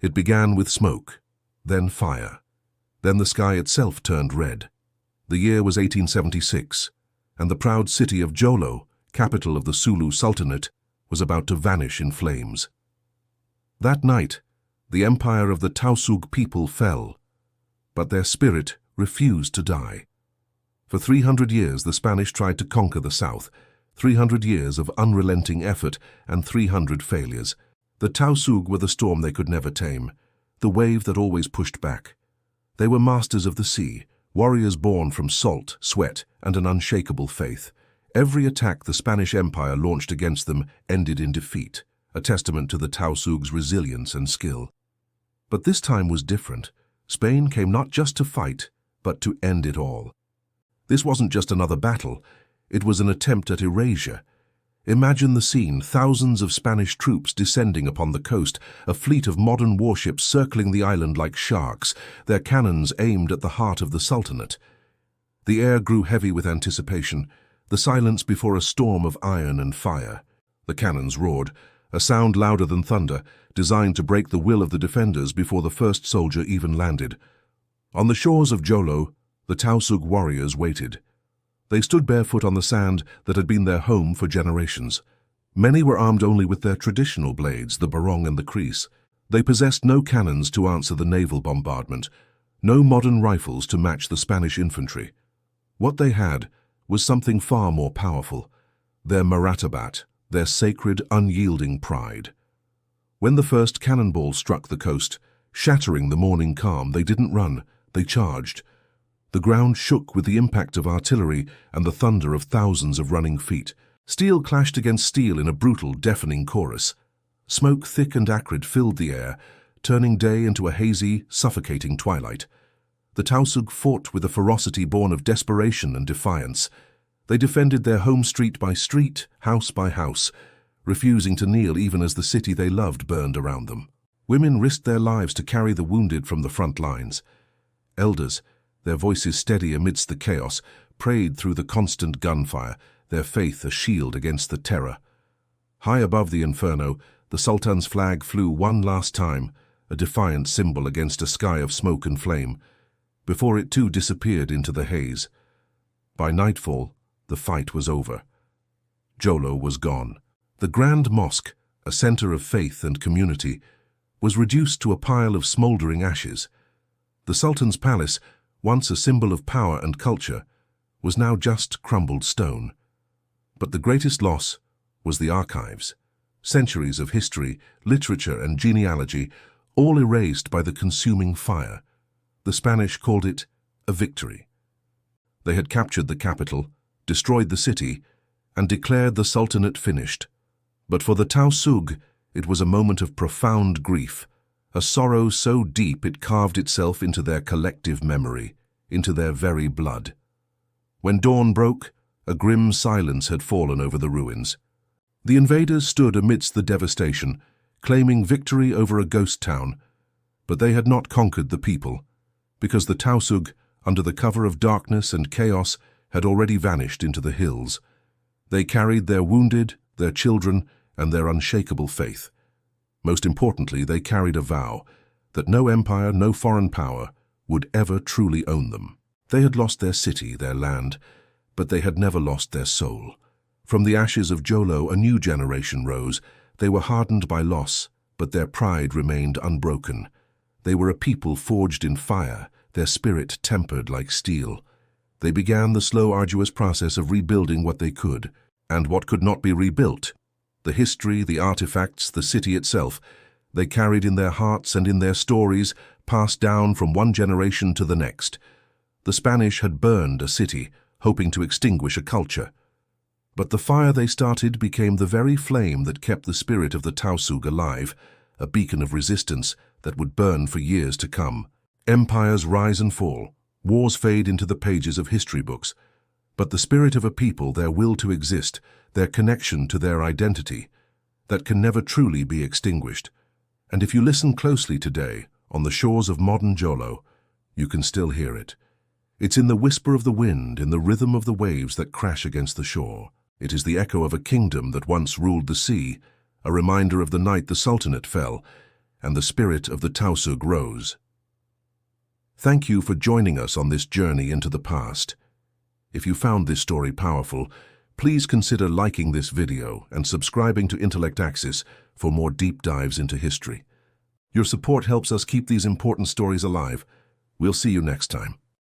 It began with smoke, then fire. Then the sky itself turned red. The year was 1876, and the proud city of Jolo, capital of the Sulu Sultanate, was about to vanish in flames. That night, the empire of the Tausug people fell, but their spirit refused to die. For 300 years the Spanish tried to conquer the south, 300 years of unrelenting effort and 300 failures. The Tausug were the storm they could never tame, the wave that always pushed back. They were masters of the sea, warriors born from salt, sweat, and an unshakable faith. Every attack the Spanish Empire launched against them ended in defeat, a testament to the Tausug's resilience and skill. But this time was different. Spain came not just to fight, but to end it all. This wasn't just another battle, it was an attempt at erasure. Imagine the scene, thousands of Spanish troops descending upon the coast, a fleet of modern warships circling the island like sharks, their cannons aimed at the heart of the Sultanate. The air grew heavy with anticipation, the silence before a storm of iron and fire. The cannons roared, a sound louder than thunder, designed to break the will of the defenders before the first soldier even landed. On the shores of Jolo, the Tausug warriors waited. They stood barefoot on the sand that had been their home for generations. Many were armed only with their traditional blades, the barong and the kreese. They possessed no cannons to answer the naval bombardment, no modern rifles to match the Spanish infantry. What they had was something far more powerful, their maratabat, their sacred, unyielding pride. When the first cannonball struck the coast, shattering the morning calm, they didn't run, they charged. The ground shook with the impact of artillery and the thunder of thousands of running feet. Steel clashed against steel in a brutal, deafening chorus. Smoke thick and acrid filled the air, turning day into a hazy, suffocating twilight. The Tausug fought with a ferocity born of desperation and defiance. They defended their home street by street, house by house, refusing to kneel even as the city they loved burned around them. Women risked their lives to carry the wounded from the front lines. Elders, their voices steady amidst the chaos, prayed through the constant gunfire, their faith a shield against the terror. High above the inferno, the Sultan's flag flew one last time, a defiant symbol against a sky of smoke and flame, before it too disappeared into the haze. By nightfall, the fight was over. Jolo was gone. The Grand Mosque, a center of faith and community, was reduced to a pile of smoldering ashes. The Sultan's palace, once a symbol of power and culture, was now just crumbled stone. But the greatest loss was the archives. Centuries of history, literature and genealogy, all erased by the consuming fire. The Spanish called it a victory. They had captured the capital, destroyed the city, and declared the Sultanate finished. But for the Tausug, it was a moment of profound grief, a sorrow so deep it carved itself into their collective memory, into their very blood. When dawn broke, a grim silence had fallen over the ruins. The invaders stood amidst the devastation, claiming victory over a ghost town, but they had not conquered the people, because the Tausug, under the cover of darkness and chaos, had already vanished into the hills. They carried their wounded, their children, and their unshakable faith. Most importantly, they carried a vow that no empire, no foreign power would ever truly own them. They had lost their city, their land, but they had never lost their soul. From the ashes of Jolo, a new generation rose. They were hardened by loss, but their pride remained unbroken. They were a people forged in fire, their spirit tempered like steel. They began the slow, arduous process of rebuilding what they could, and what could not be rebuilt. The history, the artifacts, the city itself, they carried in their hearts and in their stories, passed down from one generation to the next. The Spanish had burned a city, hoping to extinguish a culture. But the fire they started became the very flame that kept the spirit of the Tausug alive, a beacon of resistance that would burn for years to come. Empires rise and fall, wars fade into the pages of history books, but the spirit of a people, their will to exist, their connection to their identity, that can never truly be extinguished. And if you listen closely today, on the shores of modern Jolo, you can still hear it. It's in the whisper of the wind, in the rhythm of the waves that crash against the shore. It is the echo of a kingdom that once ruled the sea, a reminder of the night the Sultanate fell, and the spirit of the Tausug rose. Thank you for joining us on this journey into the past. If you found this story powerful, please consider liking this video and subscribing to IntellectAxis for more deep dives into history. Your support helps us keep these important stories alive. We'll see you next time.